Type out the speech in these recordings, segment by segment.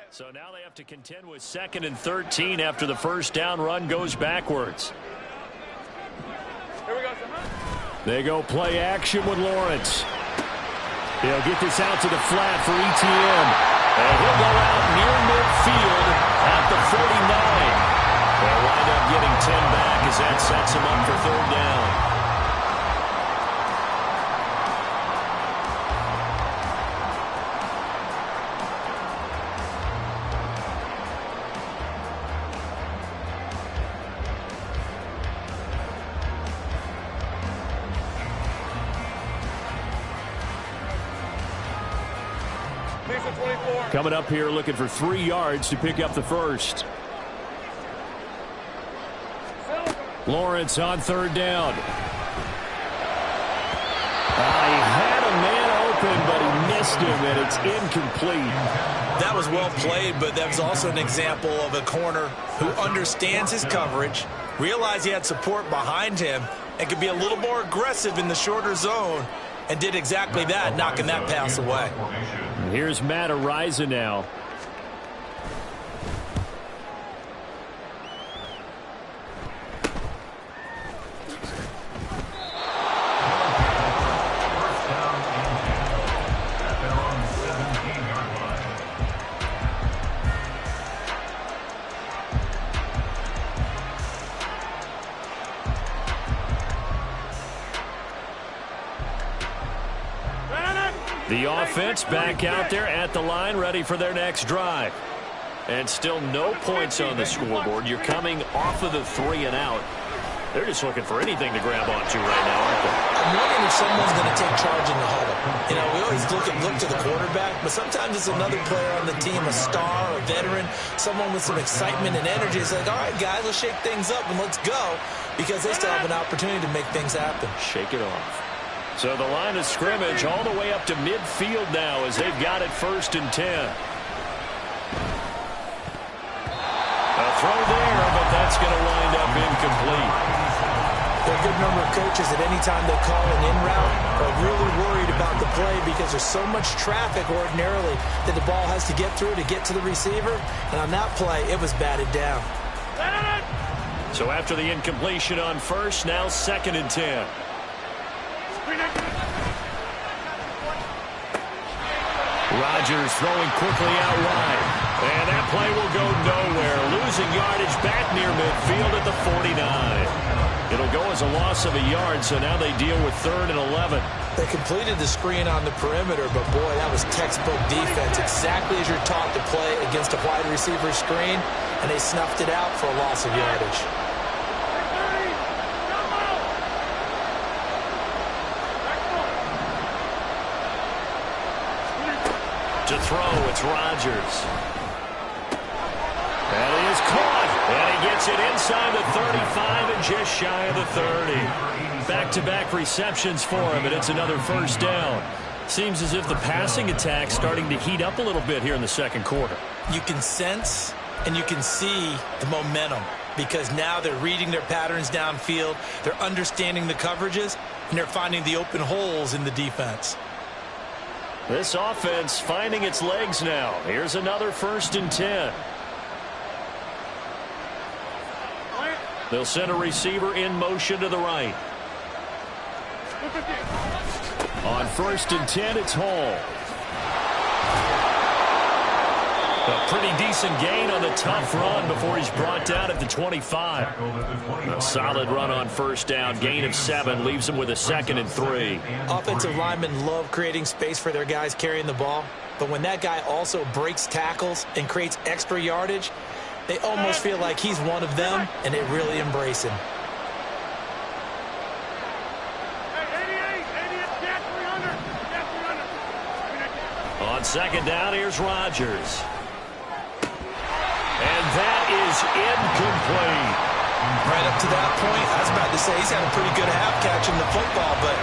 So now they have to contend with 2nd and 13 after the first down run goes backwards. Here we go. They go play action with Lawrence. He'll get this out to the flat for ETN. And he'll go out near midfield at the 49. They'll wind up getting 10 back as that sets him up for 3rd down. Coming up here looking for 3 yards to pick up the first. Lawrence on 3rd down. He had a man open, but he missed him, and it's incomplete. That was well played, but that was also an example of a corner who understands his coverage, realized he had support behind him, and could be a little more aggressive in the shorter zone, and did exactly that, knocking that pass away. Here's Matt Ariza now. The offense back out there at the line, ready for their next drive. And still no points on the scoreboard. You're coming off of the 3 and out. They're just looking for anything to grab onto right now, aren't they? I'm wondering if someone's going to take charge in the huddle. You know, we always look to the quarterback, but sometimes it's another player on the team, a star, a veteran, someone with some excitement and energy. It's like, all right, guys, let's shake things up and let's go, because they still have an opportunity to make things happen. Shake it off. So the line of scrimmage all the way up to midfield now as they've got it 1st and 10. A throw there, but that's going to wind up incomplete. There are a good number of coaches at any time they call an in route are really worried about the play because there's so much traffic ordinarily that the ball has to get through to get to the receiver. And on that play, it was batted down. So after the incompletion on 1st, now 2nd and 10. Rodgers throwing quickly out wide. And that play will go nowhere. Losing yardage back near midfield at the 49. It'll go as a loss of a yard, so now they deal with 3rd and 11. They completed the screen on the perimeter, but boy, that was textbook defense. Exactly as you're taught to play against a wide receiver screen, and they snuffed it out for a loss of yardage. To throw, it's Rodgers. And he is caught. And he gets it inside the 35 and just shy of the 30. Back-to-back receptions for him, and it's another 1st down. Seems as if the passing attack's starting to heat up a little bit here in the 2nd quarter. You can sense and you can see the momentum because now they're reading their patterns downfield, they're understanding the coverages, and they're finding the open holes in the defense. This offense finding its legs now. Here's another 1st and 10. They'll send a receiver in motion to the right. On 1st and 10, it's Hall. A pretty decent gain on the tough run before he's brought down at the 25. A solid run on 1st down. Gain of 7 leaves him with a 2nd and 3. Offensive linemen love creating space for their guys carrying the ball. But when that guy also breaks tackles and creates extra yardage, they almost feel like he's one of them, and they really embrace him. On 2nd down, here's Rodgers. And that is incomplete. Right up to that point, I was about to say he's had a pretty good half catching the football, but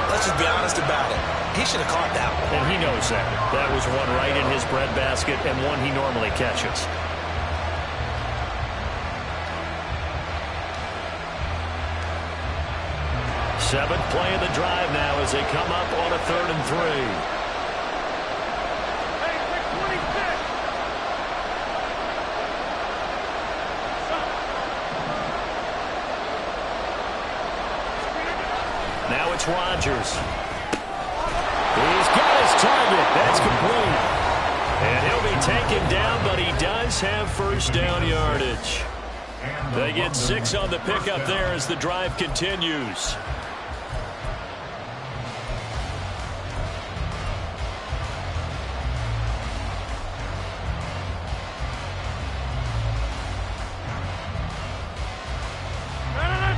let's just be honest about it. He should have caught that one. And he knows that. That was one right in his breadbasket and one he normally catches. Seventh play of the drive now as they come up on a 3rd and 3. It's Rodgers. He's got his target. That's complete. And he'll be taken down, but he does have first down yardage. They get 6 on the pickup there as the drive continues.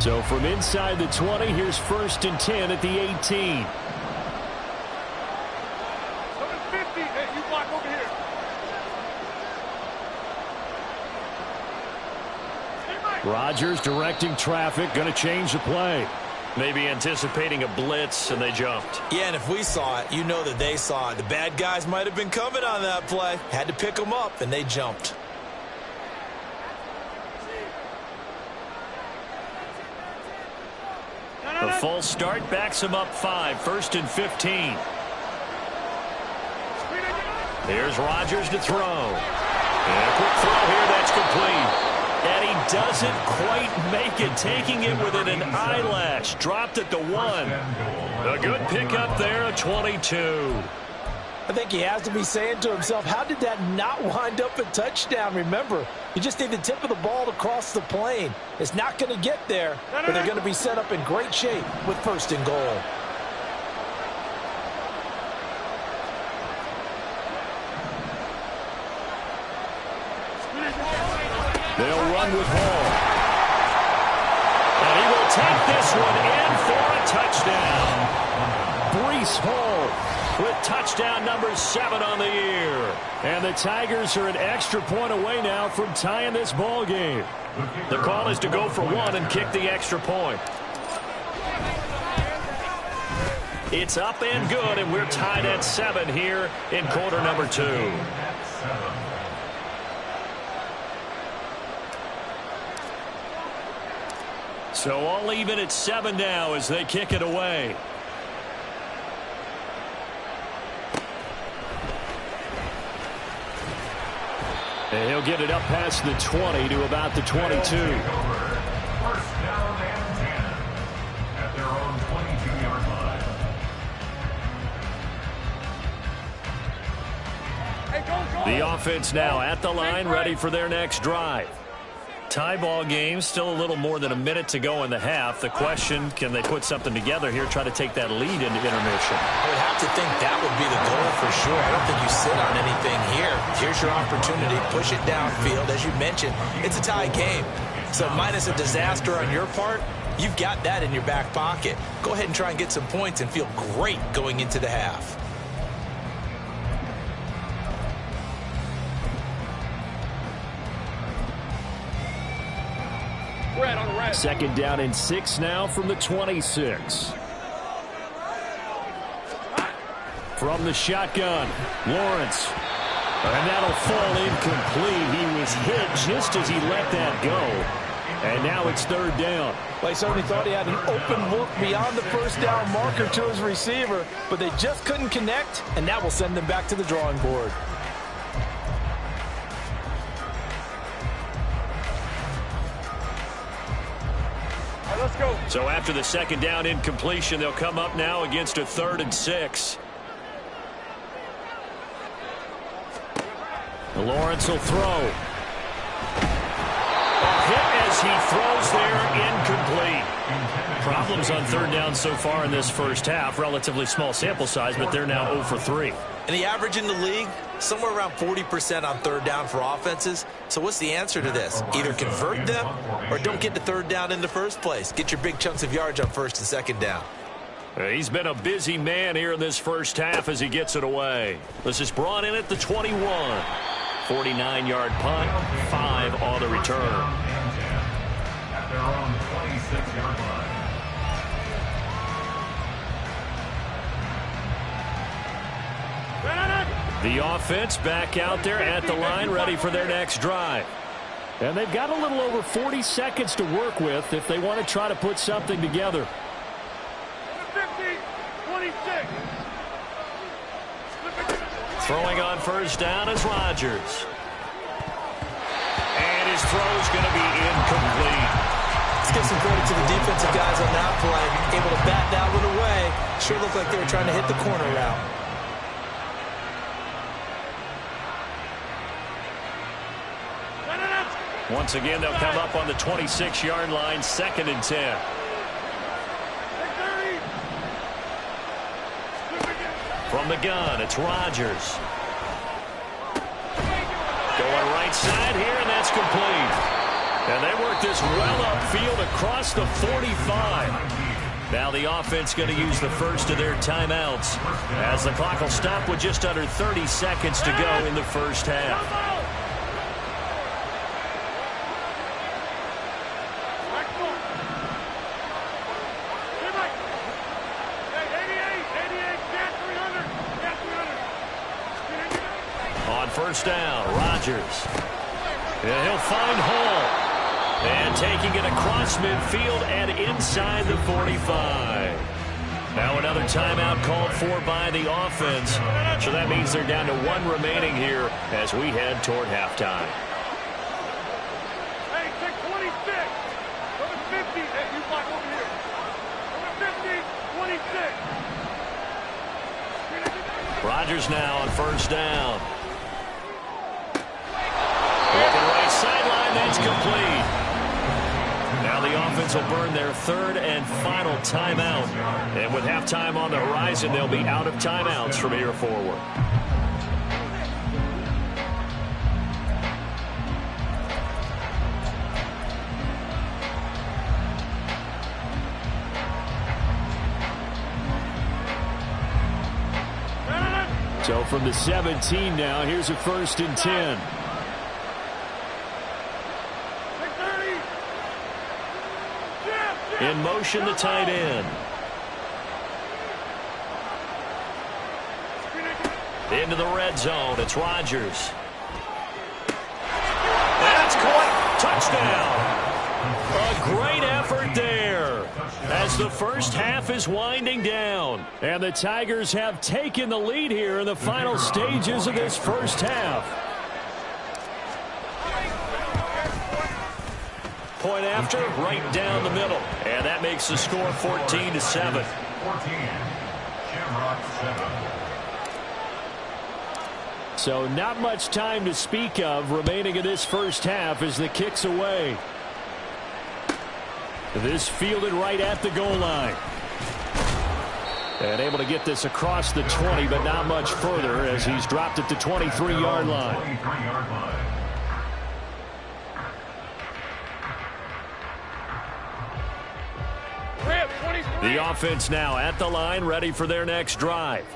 So from inside the 20, here's 1st and 10 at the 18. 750. Hey, you block over here. Rodgers directing traffic, going to change the play. Maybe anticipating a blitz, and they jumped. Yeah, and if we saw it, you know that they saw it. The bad guys might have been coming on that play. Had to pick them up, and they jumped. A false start backs him up 5, 1st and 15. Here's Rodgers to throw. And a quick throw here, that's complete. And he doesn't quite make it, taking it within an eyelash. Dropped at the 1. A good pickup there, a 22. I think he has to be saying to himself, how did that not wind up a touchdown? Remember, you just need the tip of the ball to cross the plane. It's not going to get there, but they're going to be set up in great shape with 1st and goal. They'll run with Hall. And he will take this one in for a touchdown. Breece Hall with touchdown number 7 on the year. And the Tigers are an extra point away now from tying this ball game. The call is to go for 1 and kick the extra point. It's up and good, and we're tied at 7 here in quarter number 2. So all even at 7 now as they kick it away. And he'll get it up past the 20 to about the 22. First down and 10 at their own 22-yard line. The offense now at the line, ready for their next drive. Tie ball game, still a little more than a minute to go in the half. The question, can they put something together here, try to take that lead into intermission? I would have to think that would be the goal for sure. I don't think you sit on anything here. Here's your opportunity. Push it downfield. As you mentioned, it's a tie game. So minus a disaster on your part, you've got that in your back pocket. Go ahead and try and get some points and feel great going into the half. Second down and 6 now from the 26. From the shotgun, Lawrence. And that'll fall incomplete. He was hit just as he let that go. And now it's 3rd down. Well, he certainly thought he had an open look beyond the 1st down marker to his receiver, but they just couldn't connect, and that will send them back to the drawing board. Let's go. So after the 2nd down incompletion, they'll come up now against a 3rd and 6. Lawrence will throw. A hit as he throws there, incomplete. Problems on 3rd down so far in this first half. Relatively small sample size, but they're now 0 for 3. And the average in the league, somewhere around 40% on 3rd down for offenses. So what's the answer to this? Either convert them or don't get to 3rd down in the first place. Get your big chunks of yards on 1st and 2nd down. He's been a busy man here in this first half as he gets it away. This is brought in at the 21. 49-yard punt, 5 on the return. At their own 26-yard line. The offense back out there at the line, ready for their next drive. And they've got a little over 40 seconds to work with if they want to try to put something together. 26. Throwing on 1st down is Rodgers. And his throw is going to be incomplete. Let's give some credit to the defensive guys on that play. Able to bat that one away. Sure looked like they were trying to hit the corner route. Once again, they'll come up on the 26-yard line, 2nd and 10. From the gun, it's Rodgers. Going right side here, and that's complete. And they work this well upfield across the 45. Now the offense going to use the first of their timeouts as the clock will stop with just under 30 seconds to go in the first half. First down, Rodgers. And he'll find Hall. And taking it across midfield and inside the 45. Now another timeout called for by the offense. So that means they're down to 1 remaining here as we head toward halftime. Hey, take 26. Number 50. Hey, you block over here. Number 50, 26. Rodgers now on first down. Looking right sideline, that's complete. Now the offense will burn their 3rd and final timeout. And with halftime on the horizon, they'll be out of timeouts from here forward. So from the 17 now, here's a 1st and 10. In motion, the tight end. Into the red zone, it's Rodgers. That's caught. Touchdown. A great effort there as the first half is winding down. And the Tigers have taken the lead here in the final stages of this first half. Point after, right down the middle. And that makes the score 14-7. 14. Shamrock 7. So not much time to speak of remaining in this first half as the kick's away. This fielded right at the goal line. And able to get this across the 20, but not much further as he's dropped at the 23-yard line. 23-yard line. The offense now at the line, ready for their next drive.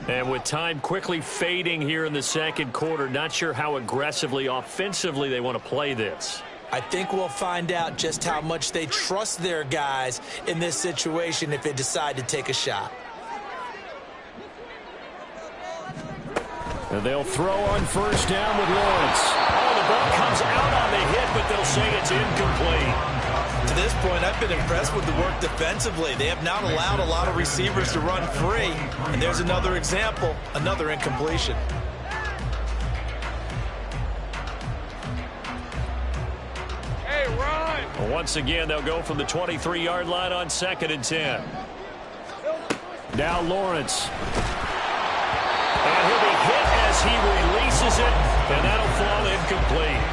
And with time quickly fading here in the second quarter, not sure how aggressively, offensively they want to play this. I think we'll find out just how much they trust their guys in this situation if they decide to take a shot. And they'll throw on first down with Lawrence. Oh, the ball comes out on the hit, but they'll say it's incomplete. To this point, I've been impressed with the work defensively. They have not allowed a lot of receivers to run free. And there's another example, another incompletion. Hey, run! Once again, they'll go from the 23-yard line on 2nd and 10. Now Lawrence. And he'll be hit as he releases it, and that'll fall incomplete.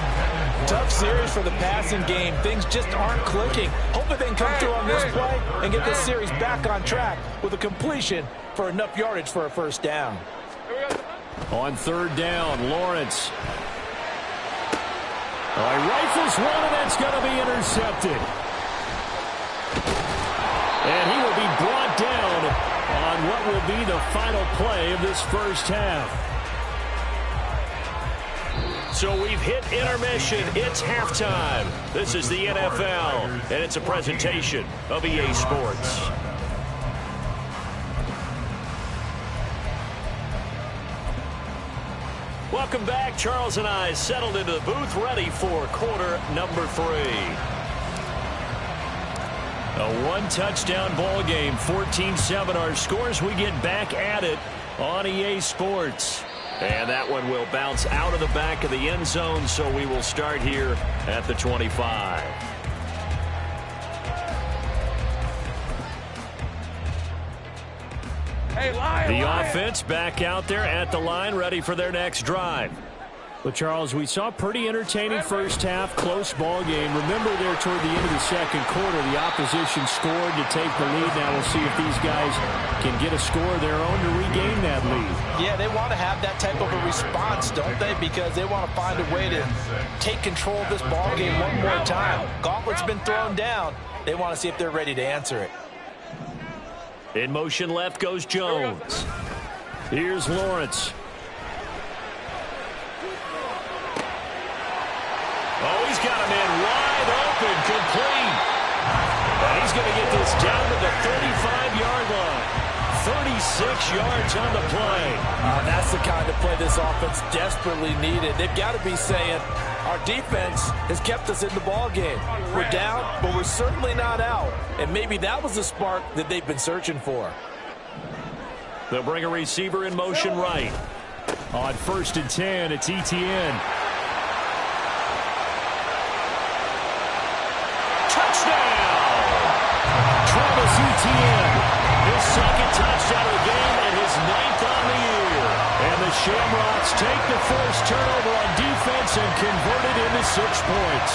Tough series for the passing game. Things just aren't clicking. Hoping they can come through on this play and get this series back on track with a completion for enough yardage for a first down. On 3rd down, Lawrence. He rifles one, and that's going to be intercepted. And he will be brought down on what will be the final play of this first half. So we've hit intermission. It's halftime. This is the NFL, and it's a presentation of EA Sports. Welcome back. Charles and I settled into the booth, ready for quarter number 3. A one-touchdown ball game, 14-7 our scores. We get back at it on EA Sports. And that one will bounce out of the back of the end zone, so we will start here at the 25. Hey, lie, The lie. offense back out there at the line, ready for their next drive. Well, Charles, we saw a pretty entertaining first half, close ball game. Remember there toward the end of the second quarter, the opposition scored to take the lead. Now we'll see if these guys can get a score of their own to regain that lead. Yeah, they want to have that type of a response, don't they? Because they want to find a way to take control of this ball game one more time. Gauntlet's been thrown down. They want to see if they're ready to answer it. In motion left goes Jones. Here's Lawrence. Oh, he's got a man wide open, complete. And he's going to get this down to the 35-yard line. 36 yards on the play. That's the kind of play this offense desperately needed. They've got to be saying, our defense has kept us in the ball game. We're down, but we're certainly not out. And maybe that was the spark that they've been searching for. They'll bring a receiver in motion right. On 1st and 10, it's Etienne. Touchdown! Travis Etienne, his second touchdown of the game and his 9th on the year. And the Shamrocks take the first turnover on defense and convert it into 6 points.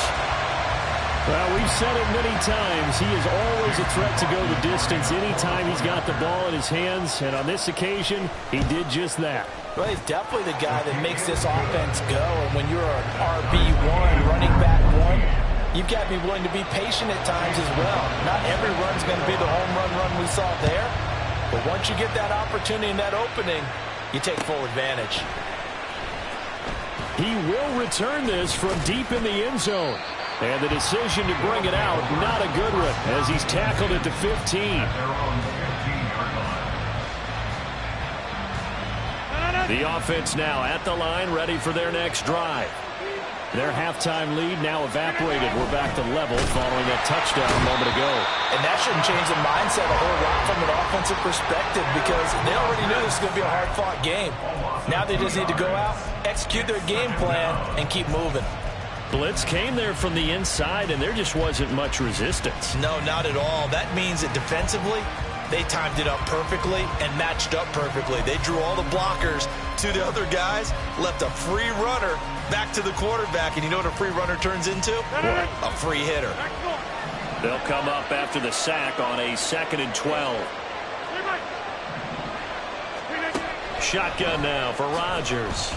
Well, we've said it many times. He is always a threat to go the distance anytime he's got the ball in his hands. And on this occasion, he did just that. Well, he's definitely the guy that makes this offense go. And when you're an RB1, running back one, you've got to be willing to be patient at times as well. Not every run's going to be the home run we saw there. But once you get that opportunity and that opening, you take full advantage. He will return this from deep in the end zone. And the decision to bring it out, not a good one, as he's tackled at the 15. The offense now at the line, ready for their next drive. Their halftime lead now evaporated. We're back to level following that touchdown a moment ago. And that shouldn't change the mindset a whole lot from an offensive perspective because they already knew this was going to be a hard-fought game. Now they just need to go out, execute their game plan, and keep moving. Blitz came there from the inside, and there just wasn't much resistance. No, not at all. That means that defensively, they timed it up perfectly and matched up perfectly. They drew all the blockers to the other guys, left a free runner back to the quarterback, and you know what a free runner turns into? What? A free hitter. They'll come up after the sack on a 2nd and 12. Shotgun now for Rodgers.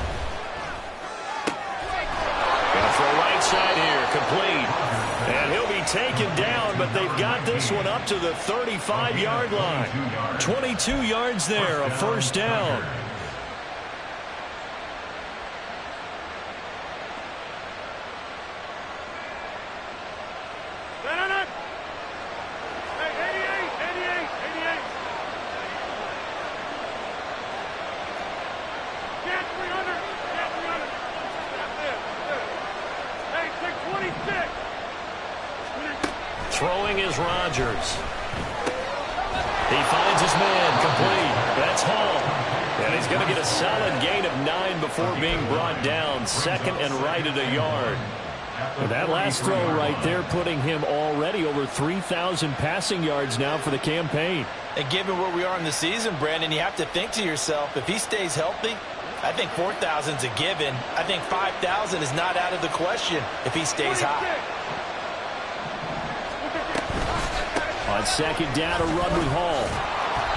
Gonna throw right side here, complete. And he'll be taken down, but they've got this one up to the 35-yard line. 22 yards there, a first down. Throwing is Rodgers. He finds his man, complete. That's Hall. And he's going to get a solid gain of 9 before being brought down. 2nd and right at a yard. And that last throw right there putting him already over 3,000 passing yards now for the campaign. And given where we are in the season, Brandon, you have to think to yourself, if he stays healthy, I think 4,000 is a given. I think 5,000 is not out of the question if he stays hot. On 2nd down, a run with Hall.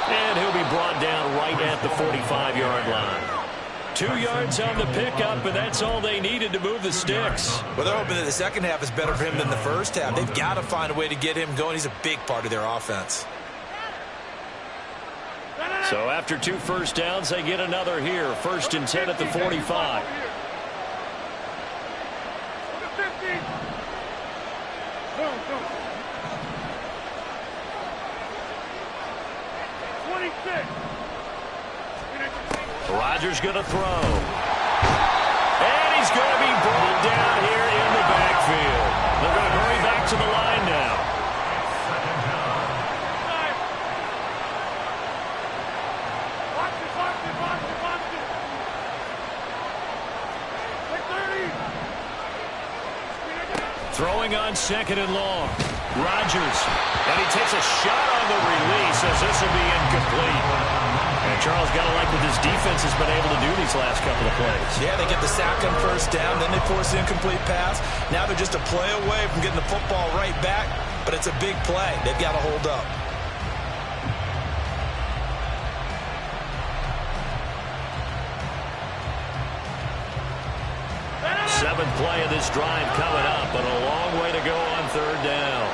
And he'll be brought down right at the 45-yard line. 2 yards on the pickup, and that's all they needed to move the sticks. Well, they're hoping that the second half is better for him than the first half. They've got to find a way to get him going. He's a big part of their offense. So after 2 first downs, they get another here. 1st and 10 at the 45. Rodgers going to throw. And he's going to be brought down here in the backfield. They're going to hurry back to the line now. Throwing on 2nd and long. Rodgers. And he takes a shot on the release as this will be incomplete. And Charles, got to like what this defense has been able to do these last couple of plays. Yeah, they get the sack on first down, then they force the incomplete pass. Now they're just a play away from getting the football right back, but it's a big play. They've got to hold up. Seventh play of this drive coming up, but a long way to go on third down.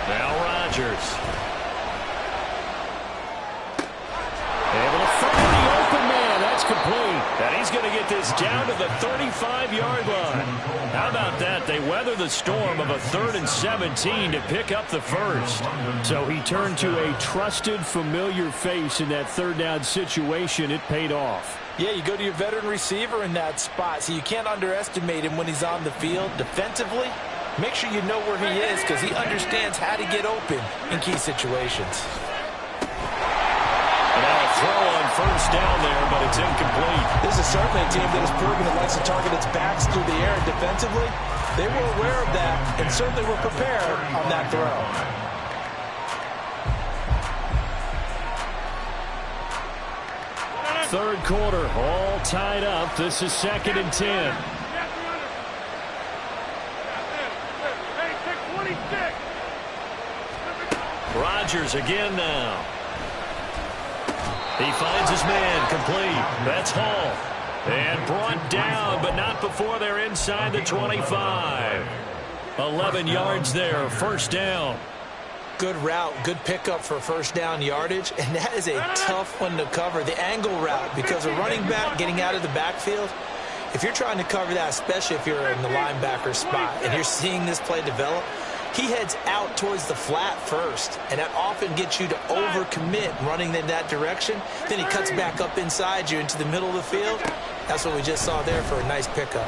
Now Rodgers. Able to find the open man. That's complete. And he's going to get this down to the 35-yard line. How about that? They weather the storm of a 3rd and 17 to pick up the first. So he turned to a trusted, familiar face in that third down situation. It paid off. Yeah, you go to your veteran receiver in that spot, so you can't underestimate him when he's on the field. Defensively, make sure you know where he is because he understands how to get open in key situations. And now a throw on first down there, but it's incomplete. This is certainly a team that has proven it likes to target its backs through the air. And defensively, they were aware of that and certainly were prepared on that throw. Third quarter, all tied up. This is 2nd and 10. Rodgers again now. He finds his man, complete. That's Hall. And brought down, but not before they're inside the 25. 11 yards there, first down. Good route, good pickup for first down yardage, and that is a tough one to cover. The angle route, because a running back getting out of the backfield, if you're trying to cover that, especially if you're in the linebacker spot, and you're seeing this play develop, he heads out towards the flat first, and that often gets you to overcommit running in that direction. Then he cuts back up inside you into the middle of the field. That's what we just saw there for a nice pickup.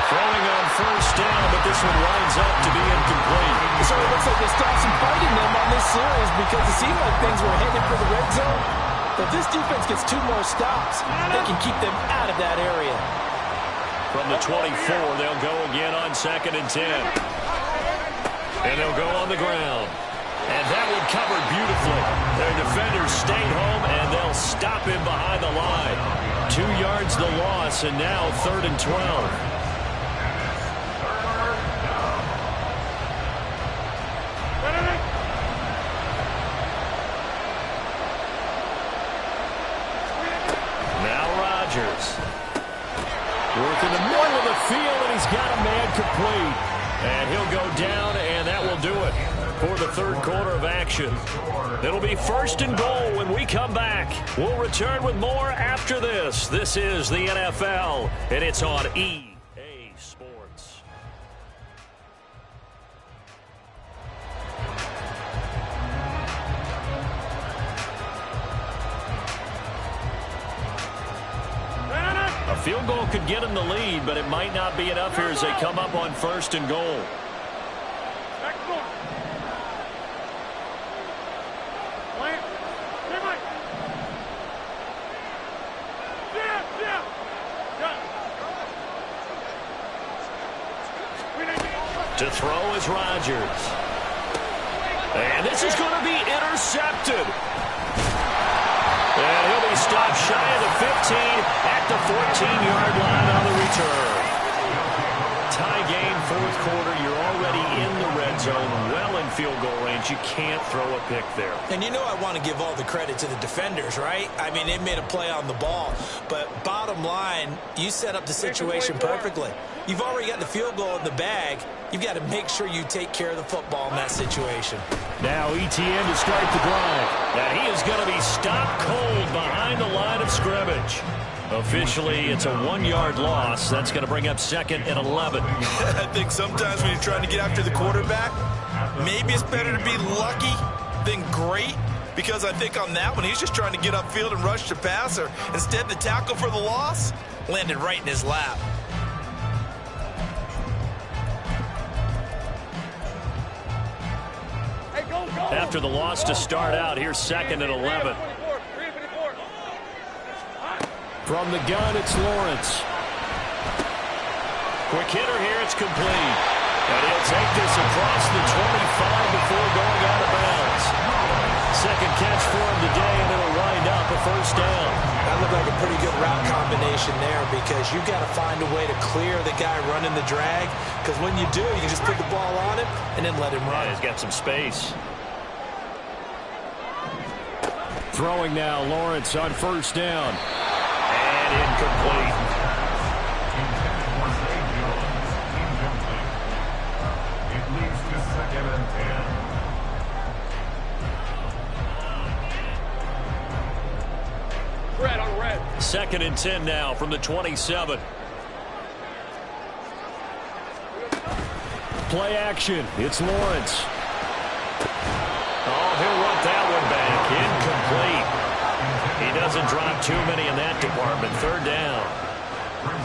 Throwing on first down, but this one winds up to be incomplete. So it looks like they stopped some fighting them on this series because it seemed like things were headed for the red zone. If this defense gets 2 more stops, they can keep them out of that area. From the 24, they'll go again on 2nd and 10. And they'll go on the ground. And that one covered beautifully. Their defenders stayed home, and they'll stop him behind the line. 2 yards the loss, and now 3rd and 12. Working the middle of the field, and he's got a man complete. And he'll go down, and that will do it for the third quarter of action. It'll be 1st and goal when we come back. We'll return with more after this. This is the NFL, and it's on EA Sports. A field goal could get them the lead, but it might not be enough here as they come up on 1st and goal. To throw is Rodgers. And this is going to be intercepted. And he'll be stopped shy of the 15 at the 14-yard line on the return. Tie game, 4th quarter. You're already in the red zone, well in field goal range. You can't throw a pick there. And you know I want to give all the credit to the defenders, right? I mean, they made a play on the ball. But bottom line, you set up the situation perfectly. You've already got the field goal in the bag. You've got to make sure you take care of the football in that situation. Now ETN to start the drive. And he is going to be stopped cold behind the line of scrimmage. Officially, it's a 1-yard loss. That's going to bring up 2nd and 11. I think sometimes when you're trying to get after the quarterback, maybe it's better to be lucky than great. Because I think on that one, he's just trying to get upfield and rush the passer. Instead, the tackle for the loss landed right in his lap. After the loss to start out, here's 2nd and 11. From the gun, it's Lawrence. Quick hitter here. It's complete. And he'll take this across the 25 before going out of bounds. Second catch for him today, and it'll wind up a first down. That looked like a pretty good route combination there because you've got to find a way to clear the guy running the drag, because when you do, you can just put the ball on him and then let him run. Yeah, he's got some space. Throwing now, Lawrence on first down. And incomplete. It leads to 2nd and 10. Red on red. 2nd and 10 now from the 27. Play action. It's Lawrence. Oh, he'll want that one back. Incomplete. He doesn't drop too many in that department. 3rd down.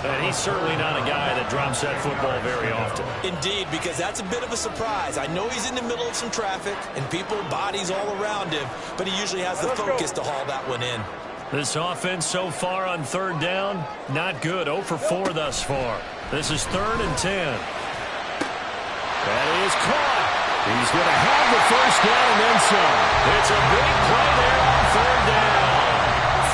And he's certainly not a guy that drops that football very often. Indeed, because that's a bit of a surprise. I know he's in the middle of some traffic and people, bodies all around him, but he usually has the focus to haul that one in. This offense so far on 3rd down, not good. 0 for 4 thus far. This is 3rd and 10. That is caught. He's going to have the first down and then some. It's a big play there on 3rd down.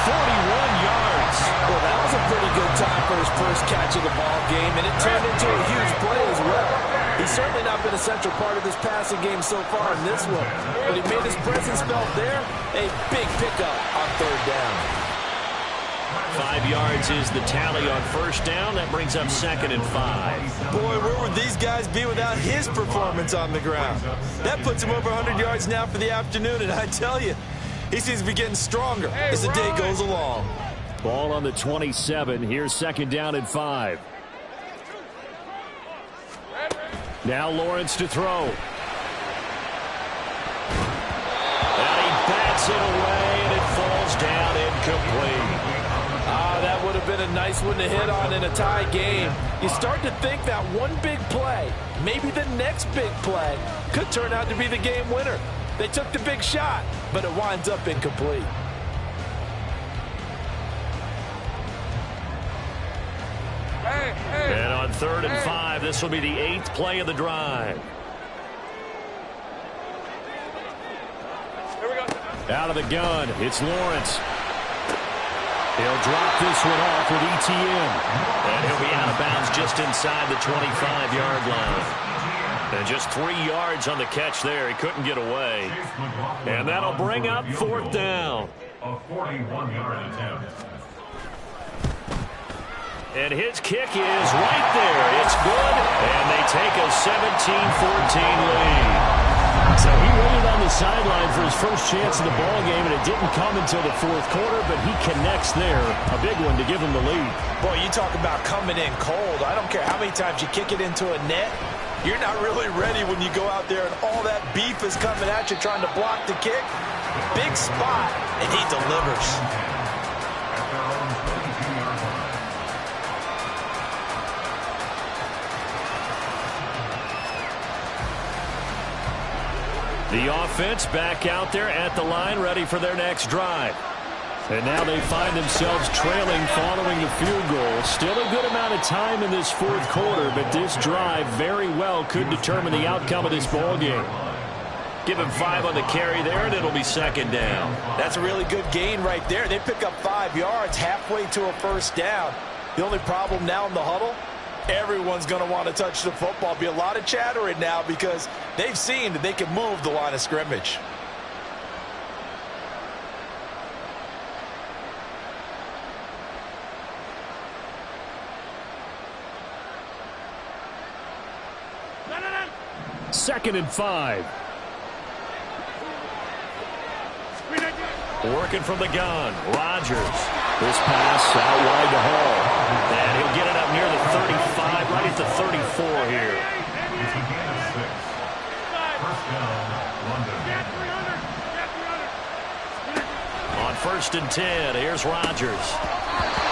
41 yards. Well, that was a pretty good time for his first catch of the ball game, and it turned into a huge play as well. He's certainly not been a central part of this passing game so far in this one, but he made his presence felt there. A big pickup on 3rd down. 5 yards is the tally on first down. That brings up 2nd and 5. Boy, where would these guys be without his performance on the ground? That puts him over 100 yards now for the afternoon, and I tell you, he seems to be getting stronger as the day goes along. Ball on the 27. Here's 2nd down and 5. Now Lawrence to throw. And he bats it away, and it falls down incomplete. That would have been a nice one to hit on in a tie game. You start to think that one big play, maybe the next big play, could turn out to be the game winner. They took the big shot, but it winds up incomplete. And on 3rd and 5, this will be the 8th play of the drive. Here we go. Out of the gun, it's Lawrence. He'll drop this one off with ETN. And he'll be out of bounds just inside the 25-yard line. And just 3 yards on the catch there. He couldn't get away. And that'll bring up 4th down. A 41-yard attempt. And his kick is right there. It's good. And they take a 17-14 lead. So he waited on the sideline for his first chance of the ball game, and it didn't come until the 4th quarter, but he connects there. A big one to give him the lead. Boy, you talk about coming in cold. I don't care how many times you kick it into a net. You're not really ready when you go out there and all that beef is coming at you trying to block the kick. Big spot, and he delivers. The offense back out there at the line, ready for their next drive. And now they find themselves trailing following the field goal. Still a good amount of time in this 4th quarter, but this drive very well could determine the outcome of this ball game. Give him 5 on the carry there, and it'll be 2nd down. That's a really good gain right there. They pick up 5 yards halfway to a first down. The only problem now in the huddle, everyone's going to want to touch the football. Be a lot of chattering now because they've seen that they can move the line of scrimmage. Second and 5. Working from the gun, Rodgers. This pass out wide to Hall. And he'll get it up near the 35, right at the 34 here. It's a gain of 6. First down, London. On 1st and 10, here's Rodgers.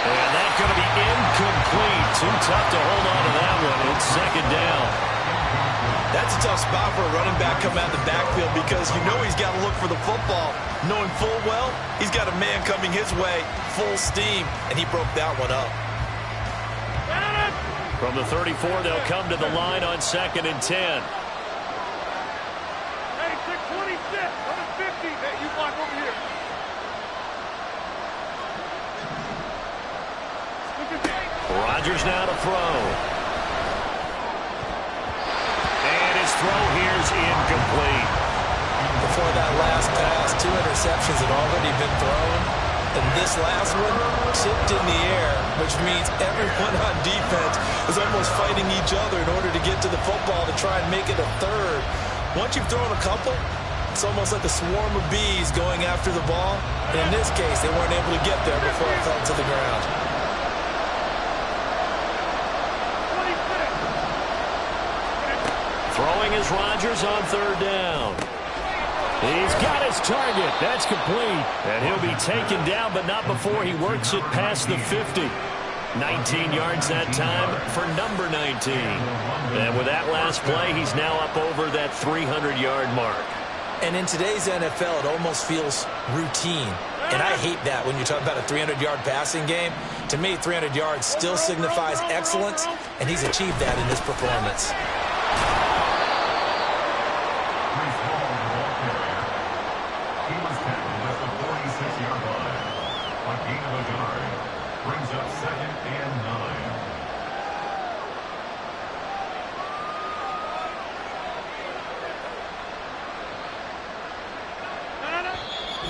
And that's going to be incomplete. Too tough to hold on to that one. It's 2nd down. That's a tough spot for a running back coming out of the backfield because you know he's got to look for the football, knowing full well he's got a man coming his way, full steam, and he broke that one up. From the 34, they'll come to the line on 2nd and 10. Hey, 626, number 50. Hey, you block over here. Look at that. Rodgers now to throw. And his throw here's incomplete. Before that last pass, 2 interceptions had already been thrown. And this last one tipped in the air, which means everyone on defense is almost fighting each other in order to get to the football to try and make it a third. Once you've thrown a couple, it's almost like a swarm of bees going after the ball. And in this case, they weren't able to get there before it fell to the ground. Throwing is Rodgers on 3rd down. He's got his target. That's complete. And he'll be taken down, but not before he works it past the 50. 19 yards that time for number 19. And with that last play, he's now up over that 300-yard mark. And in today's NFL, it almost feels routine. And I hate that when you talk about a 300-yard passing game. To me, 300 yards still signifies excellence, and he's achieved that in this performance. Brings up 2nd and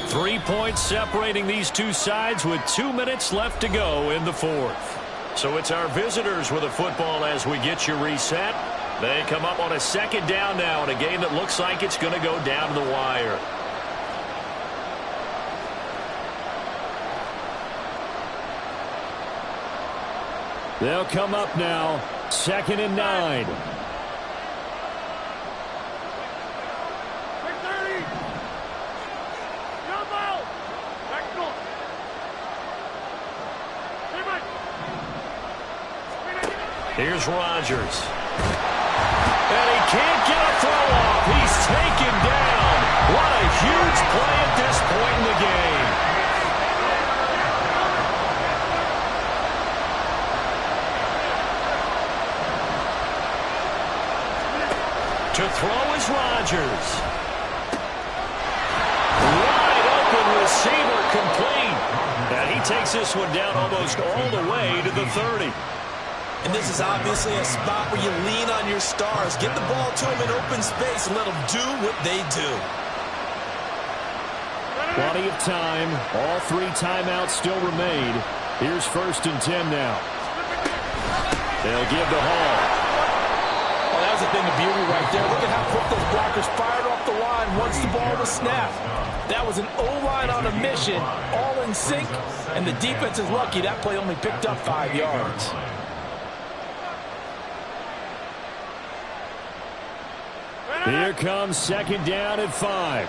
9. 3 points separating these two sides with 2 minutes left to go in the 4th. So it's our visitors with a football as we get you reset. They come up on a 2nd down now in a game that looks like it's going to go down to the wire. They'll come up now, 2nd and 9. 630. Jump out. Back north. Here's Rodgers. And he can't get a throw off. He's taken down. What a huge play at this point in the game. To throw is Rodgers. Wide open receiver complete. And he takes this one down almost all the way to the 30. And this is obviously a spot where you lean on your stars. Get the ball to them in open space and let them do what they do. Plenty of time. All 3 timeouts still remain. Here's 1st and 10 now. They'll give to Hall. Well, that was a thing of beauty right there. Look at how quick those blockers fired off the line once the ball was snapped. That was an O-line on a mission, all in sync, and the defense is lucky that play only picked up 5 yards. Here comes 2nd down at 5.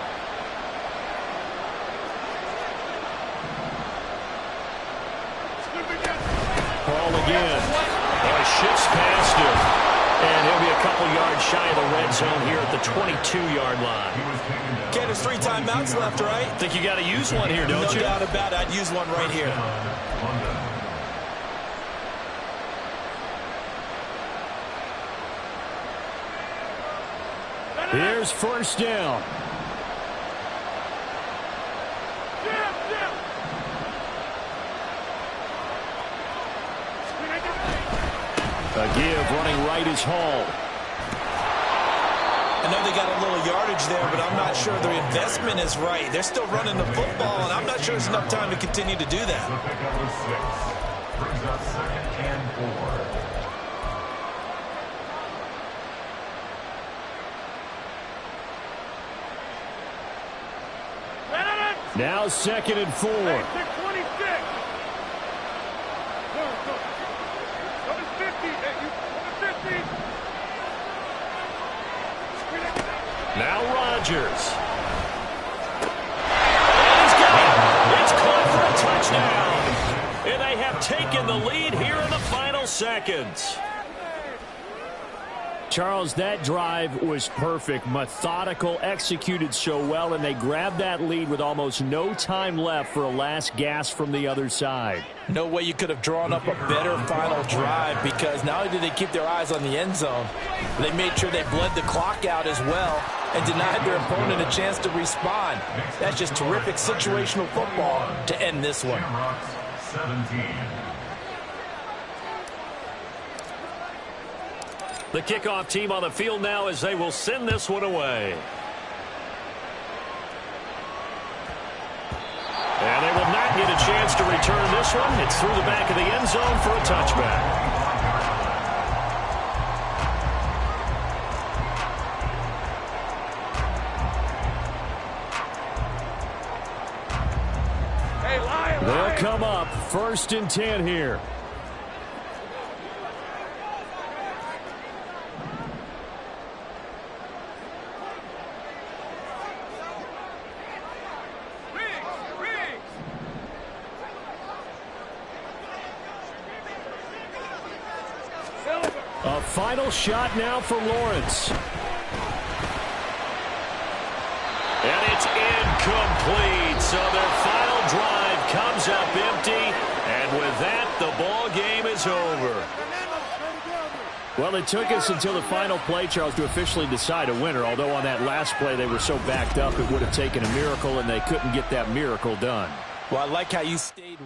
Ball again. Shifts past him. And he'll be a couple yards shy of the red zone here at the 22-yard line. Okay, there's 3 timeouts left, right? Think you got to use one here, don't you? No doubt about it. I'd use one right here. Here's 1st down. A give running right is Hall. I know they got a little yardage there, but I'm not sure their investment is right. They're still running the football, and I'm not sure there's enough time to continue to do that. Brings up 2nd and 4. Now 2nd and 4. Hey, 626. Number 50. Hey, you, number 50. Now Rodgers. And he's got it. It's caught for a touchdown. And they have taken the lead here in the final seconds. Charles, that drive was perfect, methodical, executed so well, and they grabbed that lead with almost no time left for a last gasp from the other side. No way you could have drawn up a better final drive, because not only did they keep their eyes on the end zone, they made sure they bled the clock out as well and denied their opponent a chance to respond. That's just terrific situational football to end this one. 17. The kickoff team on the field now as they will send this one away. And they will not get a chance to return this one. It's through the back of the end zone for a touchback. Hey, Lion, They'll come up 1st and 10 here. A final shot now for Lawrence. And it's incomplete. So their final drive comes up empty. And with that, the ball game is over. Well, it took us until the final play, Charles, to officially decide a winner. Although on that last play, they were so backed up, it would have taken a miracle, and they couldn't get that miracle done. Well, I like how you stayed with